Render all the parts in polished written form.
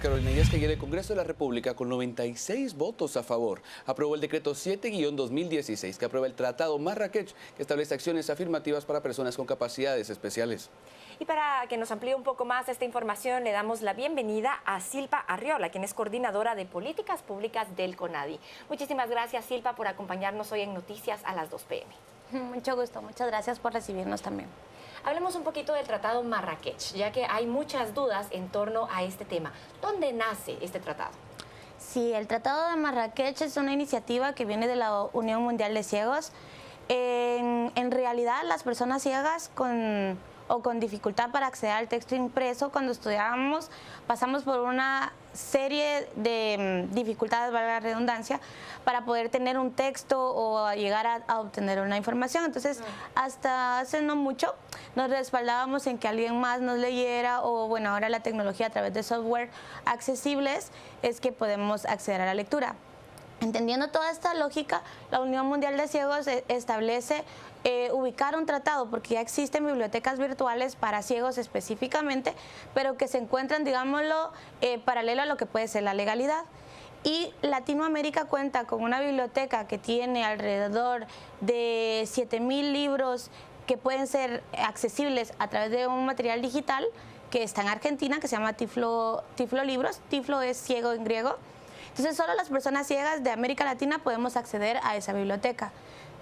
Carolina, y es que ayer el Congreso de la República, con 96 votos a favor, aprobó el decreto 7-2016, que aprueba el Tratado Marrakech, que establece acciones afirmativas para personas con capacidades especiales. Y para que nos amplíe un poco más esta información, le damos la bienvenida a Silpa Arriola, quien es coordinadora de políticas públicas del CONADI. Muchísimas gracias, Silpa, por acompañarnos hoy en Noticias a las 2 p.m. Mucho gusto, muchas gracias por recibirnos también. Hablemos un poquito del Tratado Marrakech, ya que hay muchas dudas en torno a este tema. ¿Dónde nace este tratado? Sí, el Tratado de Marrakech es una iniciativa que viene de la Unión Mundial de Ciegos. En realidad, las personas ciegas con dificultad para acceder al texto impreso, cuando estudiábamos, pasamos por una serie de dificultades, valga la redundancia, para poder tener un texto o llegar a obtener una información. Entonces, hasta hace no mucho, nos respaldábamos en que alguien más nos leyera, o bueno, ahora la tecnología a través de software accesibles es que podemos acceder a la lectura. Entendiendo toda esta lógica, la Unión Mundial de Ciegos establece ubicar un tratado, porque ya existen bibliotecas virtuales para ciegos específicamente, pero que se encuentran, digámoslo, paralelo a lo que puede ser la legalidad. Y Latinoamérica cuenta con una biblioteca que tiene alrededor de 7.000 libros que pueden ser accesibles a través de un material digital que está en Argentina, que se llama Tiflo Libros. Tiflo es ciego en griego. Entonces, solo las personas ciegas de América Latina podemos acceder a esa biblioteca,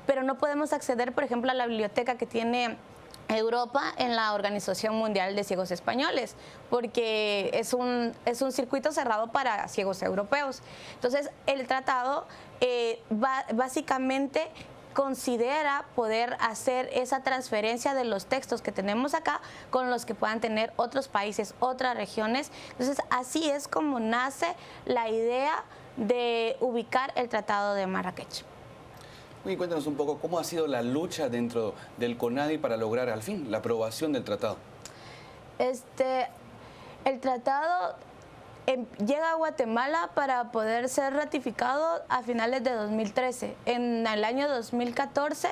pero no podemos acceder, por ejemplo, a la biblioteca que tiene Europa en la Organización Mundial de Ciegos Españoles, porque es un circuito cerrado para ciegos europeos. Entonces, el tratado básicamente considera poder hacer esa transferencia de los textos que tenemos acá con los que puedan tener otros países, otras regiones. Entonces, así es como nace la idea de ubicar el Tratado de Marrakech. Y cuéntanos un poco cómo ha sido la lucha dentro del CONADI para lograr al fin la aprobación del tratado. El tratado llega a Guatemala para poder ser ratificado a finales de 2013. En el año 2014,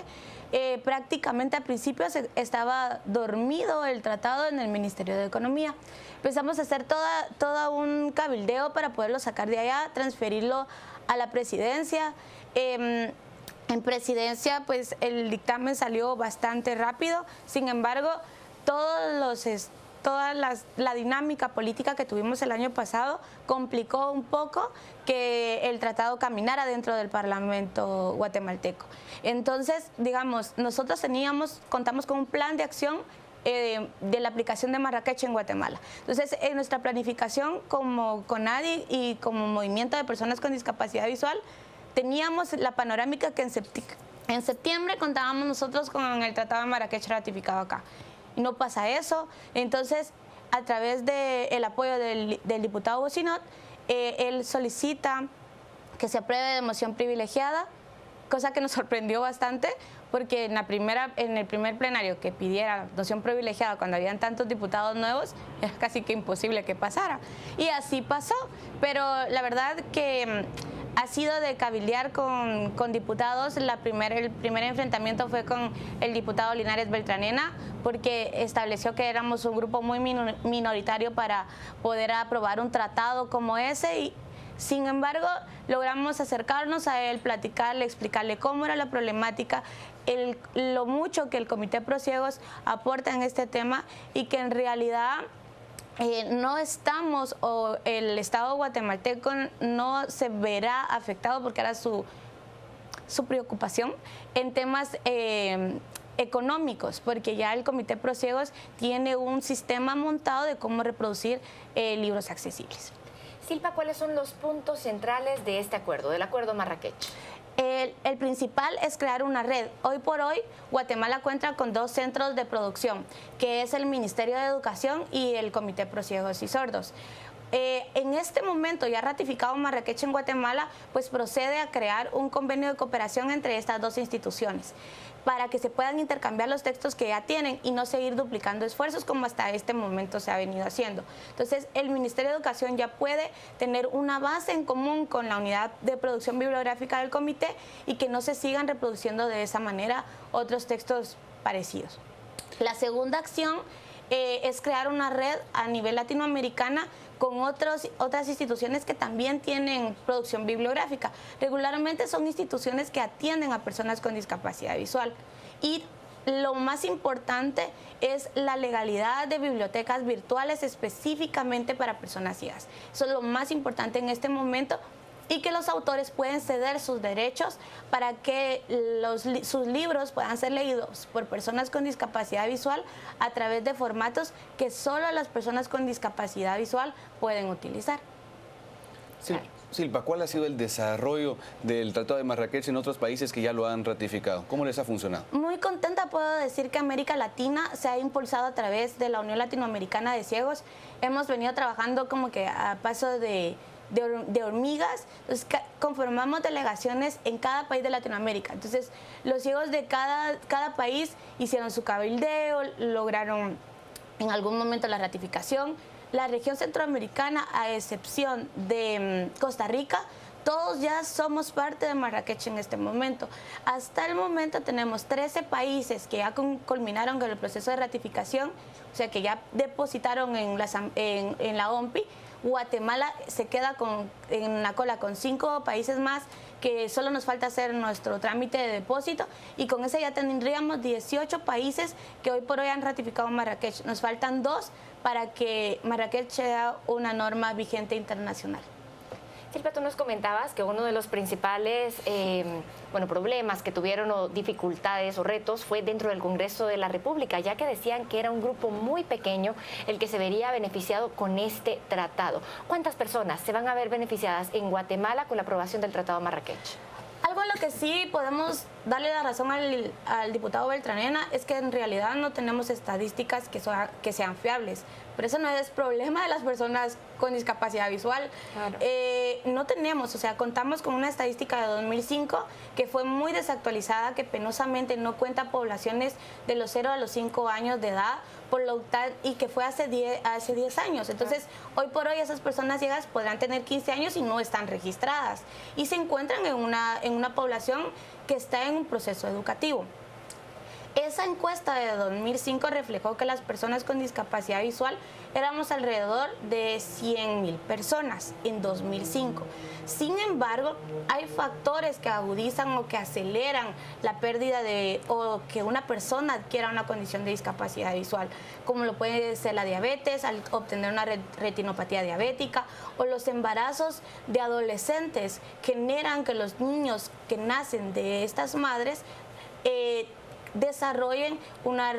prácticamente a principios estaba dormido el tratado en el Ministerio de Economía. Empezamos a hacer todo un cabildeo para poderlo sacar de allá, transferirlo a la presidencia. En presidencia, pues el dictamen salió bastante rápido. Sin embargo, toda la dinámica política que tuvimos el año pasado complicó un poco que el tratado caminara dentro del Parlamento guatemalteco. Entonces, digamos, nosotros contamos con un plan de acción de la aplicación de Marrakech en Guatemala. Entonces, en nuestra planificación como CONADI y como Movimiento de Personas con Discapacidad Visual, teníamos la panorámica que en septiembre contábamos nosotros con el Tratado de Marrakech ratificado acá. Y no pasa eso. Entonces, a través del apoyo del diputado Bocinot, él solicita que se apruebe de moción privilegiada, cosa que nos sorprendió bastante, porque en el primer plenario que pidiera moción privilegiada cuando habían tantos diputados nuevos, es casi que imposible que pasara. Y así pasó, pero la verdad que ha sido de cabildear con diputados. El primer enfrentamiento fue con el diputado Linares Beltranena, porque estableció que éramos un grupo muy minoritario para poder aprobar un tratado como ese. Y sin embargo, logramos acercarnos a él, platicarle, explicarle cómo era la problemática, lo mucho que el Comité Pro Ciegos aporta en este tema, y que en realidad no estamos, o el Estado guatemalteco no se verá afectado, porque era su preocupación en temas económicos, porque ya el Comité Pro Ciegos tiene un sistema montado de cómo reproducir libros accesibles. Silpa, ¿cuáles son los puntos centrales de este acuerdo, del Acuerdo Marrakech? El principal es crear una red. Hoy por hoy, Guatemala cuenta con 2 centros de producción, que es el Ministerio de Educación y el Comité Pro Ciegos y Sordos. En este momento, ya ratificado Marrakech en Guatemala, pues procede a crear un convenio de cooperación entre estas 2 instituciones, para que se puedan intercambiar los textos que ya tienen y no seguir duplicando esfuerzos como hasta este momento se ha venido haciendo. Entonces, el Ministerio de Educación ya puede tener una base en común con la unidad de producción bibliográfica del comité, y que no se sigan reproduciendo de esa manera otros textos parecidos. La segunda acción es crear una red a nivel latinoamericana con otras instituciones que también tienen producción bibliográfica. Regularmente son instituciones que atienden a personas con discapacidad visual. Y lo más importante es la legalidad de bibliotecas virtuales específicamente para personas ciegas. Eso es lo más importante en este momento, y que los autores pueden ceder sus derechos para que sus libros puedan ser leídos por personas con discapacidad visual a través de formatos que solo las personas con discapacidad visual pueden utilizar. Sí. Silpa, ¿cuál ha sido el desarrollo del Tratado de Marrakech en otros países que ya lo han ratificado? ¿Cómo les ha funcionado? Muy contenta puedo decir que América Latina se ha impulsado a través de la Unión Latinoamericana de Ciegos. Hemos venido trabajando como que a paso de hormigas. Entonces, conformamos delegaciones en cada país de Latinoamérica. Entonces, los ciegos de cada país hicieron su cabildeo, lograron en algún momento la ratificación. La región centroamericana, a excepción de Costa Rica, todos ya somos parte de Marrakech en este momento. Hasta el momento tenemos 13 países que ya culminaron con el proceso de ratificación, o sea que ya depositaron en la OMPI. Guatemala se queda en la cola con 5 países más, que solo nos falta hacer nuestro trámite de depósito, y con ese ya tendríamos 18 países que hoy por hoy han ratificado Marrakech. Nos faltan 2 para que Marrakech sea una norma vigente internacional. Silpa, tú nos comentabas que uno de los principales problemas que tuvieron, o dificultades o retos, fue dentro del Congreso de la República, ya que decían que era un grupo muy pequeño el que se vería beneficiado con este tratado. ¿Cuántas personas se van a ver beneficiadas en Guatemala con la aprobación del Tratado de Marrakech? Algo en lo que sí podemos darle la razón al diputado Beltranena es que en realidad no tenemos estadísticas que sean fiables. Pero eso no es problema de las personas con discapacidad visual. Claro. No tenemos, o sea, contamos con una estadística de 2005 que fue muy desactualizada, que penosamente no cuenta poblaciones de los 0 a los 5 años de edad, y que fue hace 10 años. Entonces, hoy por hoy esas personas ciegas podrán tener 15 años y no están registradas. Y se encuentran en una población que está en un proceso educativo. Esa encuesta de 2005 reflejó que las personas con discapacidad visual éramos alrededor de 100,000 personas en 2005. Sin embargo, hay factores que agudizan o que aceleran la pérdida o que una persona adquiera una condición de discapacidad visual, como lo puede ser la diabetes, al obtener una retinopatía diabética, o los embarazos de adolescentes generan que los niños que nacen de estas madres desarrollen una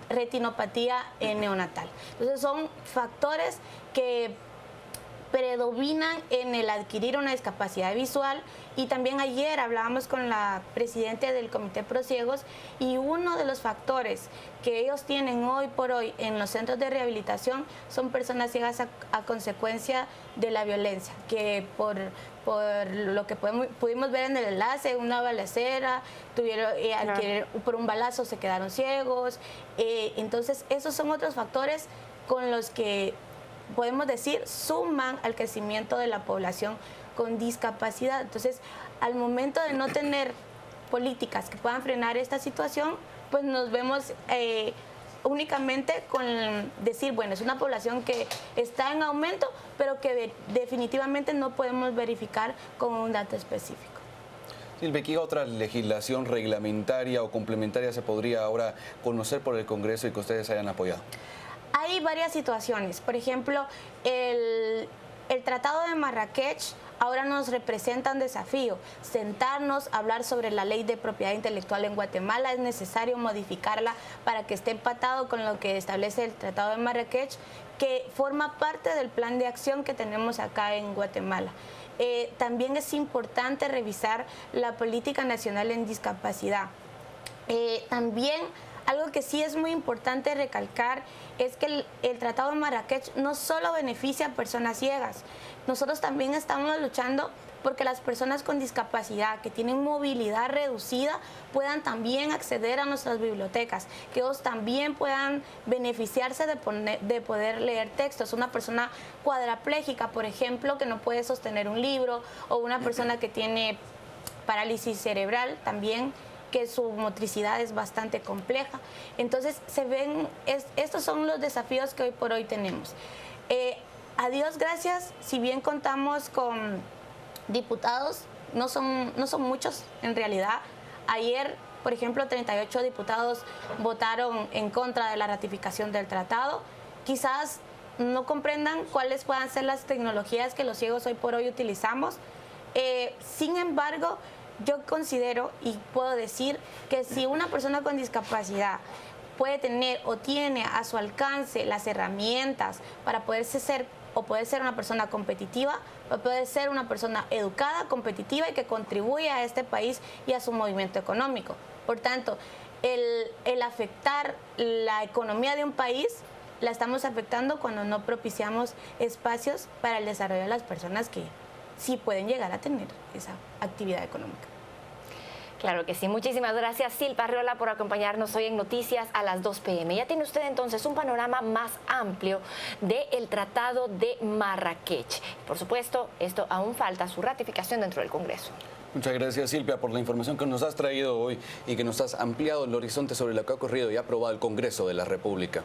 retinopatía neonatal. Entonces son factores que predominan en el adquirir una discapacidad visual. Y también ayer hablábamos con la presidenta del Comité Pro Ciegos, y uno de los factores que ellos tienen hoy por hoy en los centros de rehabilitación son personas ciegas a consecuencia de la violencia, que por lo que pudimos ver en el enlace, una balacera, por un balazo se quedaron ciegos. Entonces esos son otros factores con los que podemos decir suman al crecimiento de la población con discapacidad. Entonces, al momento de no tener políticas que puedan frenar esta situación, pues nos vemos únicamente con decir, bueno, es una población que está en aumento, pero que definitivamente no podemos verificar con un dato específico. Silvia, ¿qué otra legislación reglamentaria o complementaria se podría ahora conocer por el Congreso y que ustedes hayan apoyado? Hay varias situaciones. Por ejemplo, el Tratado de Marrakech ahora nos representa un desafío. Sentarnos, hablar sobre la ley de propiedad intelectual en Guatemala. Es necesario modificarla para que esté empatado con lo que establece el Tratado de Marrakech, que forma parte del plan de acción que tenemos acá en Guatemala. También es importante revisar la política nacional en discapacidad. También algo que sí es muy importante recalcar es que el Tratado de Marrakech no solo beneficia a personas ciegas. Nosotros también estamos luchando porque las personas con discapacidad que tienen movilidad reducida puedan también acceder a nuestras bibliotecas, que ellos también puedan beneficiarse de poder leer textos. Una persona cuadraplégica, por ejemplo, que no puede sostener un libro, o una persona que tiene parálisis cerebral también que su motricidad es bastante compleja. Entonces, estos son los desafíos que hoy por hoy tenemos. A Dios gracias, si bien contamos con diputados, no son muchos en realidad. Ayer, por ejemplo, 38 diputados votaron en contra de la ratificación del tratado. Quizás no comprendan cuáles puedan ser las tecnologías que los ciegos hoy por hoy utilizamos. Sin embargo, yo considero y puedo decir que si una persona con discapacidad puede tener o tiene a su alcance las herramientas para poder ser una persona competitiva, puede ser una persona educada, competitiva y que contribuye a este país y a su movimiento económico. Por tanto, el afectar la economía de un país la estamos afectando cuando no propiciamos espacios para el desarrollo de las personas que sí pueden llegar a tener esa actividad económica. Claro que sí. Muchísimas gracias, Silpa Arriola, por acompañarnos hoy en Noticias a las 2 p.m. Ya tiene usted entonces un panorama más amplio del Tratado de Marrakech. Por supuesto, esto aún falta su ratificación dentro del Congreso. Muchas gracias, Silvia, por la información que nos has traído hoy y que nos has ampliado el horizonte sobre lo que ha ocurrido y ha aprobado el Congreso de la República.